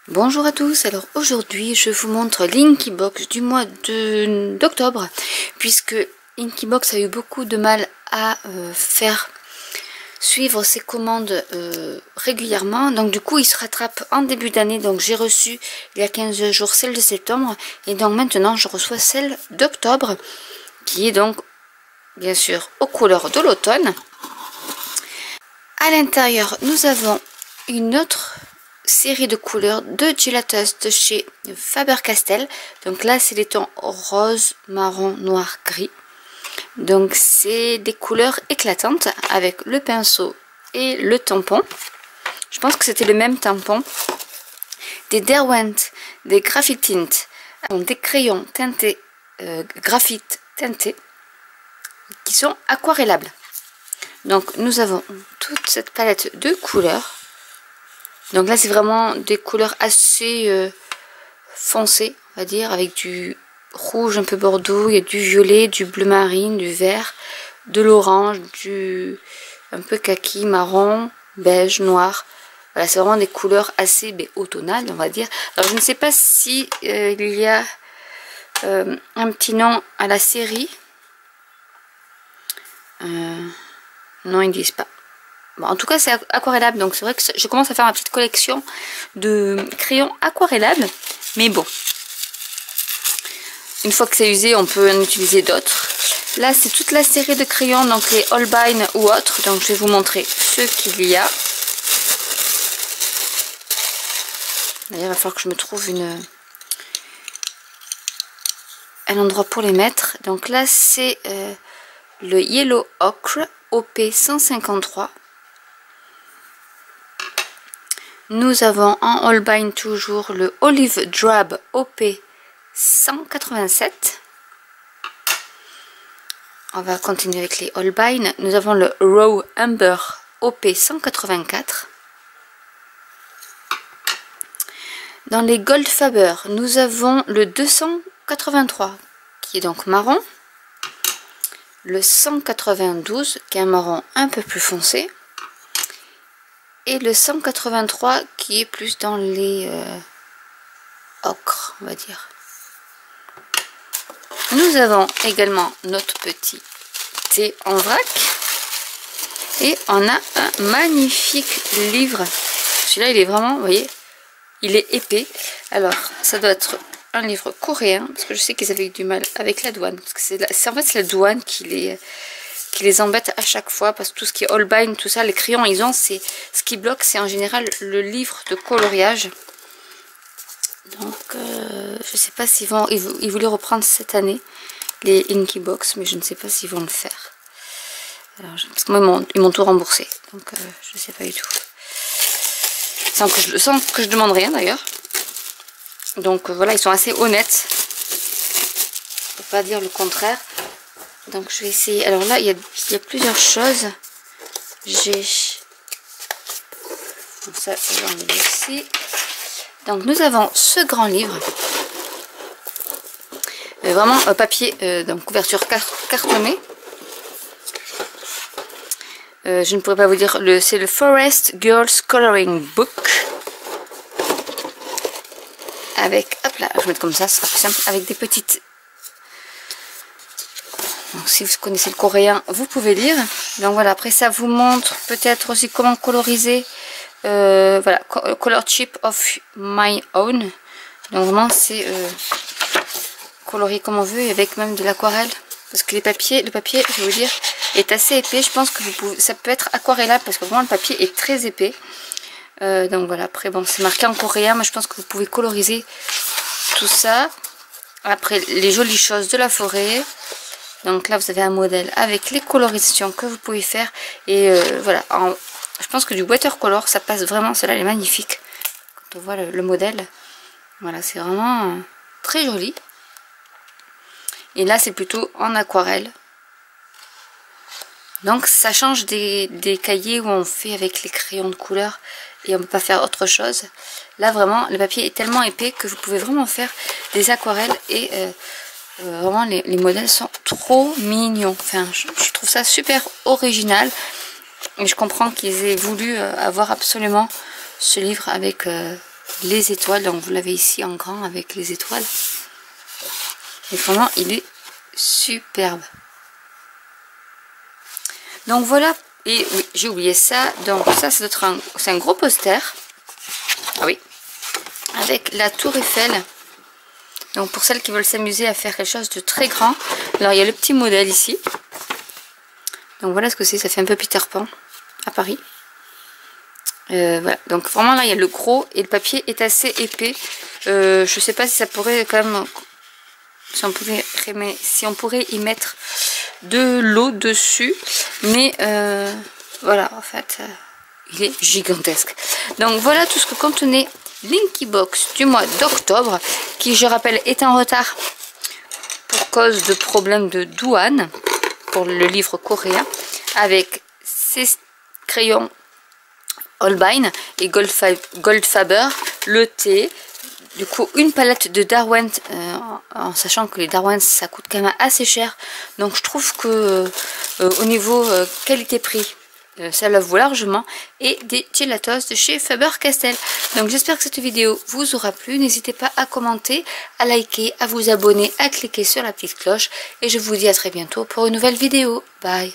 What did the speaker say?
Bonjour à tous, alors aujourd'hui je vous montre l'Inkybox du mois d'octobre, puisque Inkybox a eu beaucoup de mal à faire suivre ses commandes régulièrement, donc du coup il se rattrape en début d'année. Donc j'ai reçu il y a 15 jours celle de septembre, et donc maintenant je reçois celle d'octobre, qui est donc bien sûr aux couleurs de l'automne. À l'intérieur nous avons une autre série de couleurs de Gelatos de chez Faber-Castell. Donc là c'est les tons rose, marron, noir, gris. Donc c'est des couleurs éclatantes avec le pinceau et le tampon. Je pense que c'était le même tampon. Des Derwent, des Graphite Tint, des crayons teintés, graphite teinté, qui sont aquarellables. Donc nous avons toute cette palette de couleurs. Donc là c'est vraiment des couleurs assez foncées, on va dire, avec du rouge un peu bordeaux, il y a du violet, du bleu marine, du vert, de l'orange, du un peu kaki, marron, beige, noir. Voilà, c'est vraiment des couleurs assez automnales, on va dire. Alors je ne sais pas si il y a un petit nom à la série. Non, ils ne disent pas. Bon, en tout cas c'est aquarellable, donc c'est vrai que je commence à faire ma petite collection de crayons aquarellables, mais bon, une fois que c'est usé on peut en utiliser d'autres. Là c'est toute la série de crayons, donc les Holbein ou autres, donc je vais vous montrer ce qu'il y a. D'ailleurs il va falloir que je me trouve un endroit pour les mettre. Donc là c'est le Yellow Ochre OP 153. Nous avons en Holbein toujours le Olive Drab OP 187. On va continuer avec les Holbein. Nous avons le Raw Amber OP 184. Dans les Goldfaber, nous avons le 283 qui est donc marron. Le 192 qui est un marron un peu plus foncé. Et le 183 qui est plus dans les ocres, on va dire. Nous avons également notre petit thé en vrac. Et on a un magnifique livre. Celui-là, il est vraiment, vous voyez, il est épais. Alors, ça doit être un livre coréen, parce que je sais qu'ils avaient eu du mal avec la douane. Parce que en fait, c'est la douane qui les embête à chaque fois, parce que tout ce qui est Holbein, tout ça, les crayons ils ont, c'est ce qui bloque, c'est en général le livre de coloriage. Donc je sais pas s'ils vont, ils voulaient reprendre cette année les Inkybox, mais je ne sais pas s'ils vont le faire. Alors, parce que moi ils m'ont tout remboursé, donc je sais pas du tout, sans que je demande rien d'ailleurs. Donc voilà, ils sont assez honnêtes, pour pas dire le contraire. Donc je vais essayer. Alors là il y a plusieurs choses. J'ai ça, je vais enlever ici. Donc nous avons ce grand livre, vraiment papier, donc couverture cartonnée. Je ne pourrais pas vous dire, c'est le Forest Girls Coloring Book, avec, hop là, je vais mettre comme ça, ce sera plus simple, avec des petites. Donc si vous connaissez le coréen, vous pouvez lire. Donc voilà, après ça vous montre peut-être aussi comment coloriser. Voilà, Color Chip of My Own. Donc vraiment c'est colorier comme on veut, et avec même de l'aquarelle. Parce que le papier, je vais vous dire, est assez épais. Je pense que ça peut être aquarellable, parce que vraiment le papier est très épais. Donc voilà, après bon, c'est marqué en coréen, mais je pense que vous pouvez coloriser tout ça. Après les jolies choses de la forêt. Donc là vous avez un modèle avec les colorisations que vous pouvez faire. Et voilà, je pense que du watercolor ça passe vraiment. Celle-là elle est magnifique. Quand on voit le modèle, voilà, c'est vraiment très joli. Et là c'est plutôt en aquarelle. Donc ça change des cahiers où on fait avec les crayons de couleur et on ne peut pas faire autre chose. Là vraiment le papier est tellement épais que vous pouvez vraiment faire des aquarelles. Et vraiment les modèles sont trop mignons. Enfin je trouve ça super original. Et je comprends qu'ils aient voulu avoir absolument ce livre avec les étoiles. Donc vous l'avez ici en grand avec les étoiles. Et vraiment, il est superbe. Donc voilà. Et oui, j'ai oublié ça. Donc ça, c'est un gros poster. Ah oui. Avec la tour Eiffel. Donc pour celles qui veulent s'amuser à faire quelque chose de très grand. Alors il y a le petit modèle ici. Donc voilà ce que c'est. Ça fait un peu Peter Pan à Paris. Voilà. Donc vraiment là il y a le gros et le papier est assez épais. Je sais pas si ça pourrait quand même... Si on pourrait y mettre de l'eau dessus. Mais voilà en fait il est gigantesque. Donc voilà tout ce que contenait Linkybox du mois d'octobre, qui je rappelle est en retard pour cause de problèmes de douane pour le livre coréen, avec ces crayons Holbein et Goldfaber, le thé, du coup une palette de Darwin, en sachant que les Darwin ça coûte quand même assez cher, donc je trouve que au niveau qualité-prix ça la vaut largement, et des gelatos de chez Faber-Castell. Donc j'espère que cette vidéo vous aura plu. N'hésitez pas à commenter, à liker, à vous abonner, à cliquer sur la petite cloche, et je vous dis à très bientôt pour une nouvelle vidéo. Bye.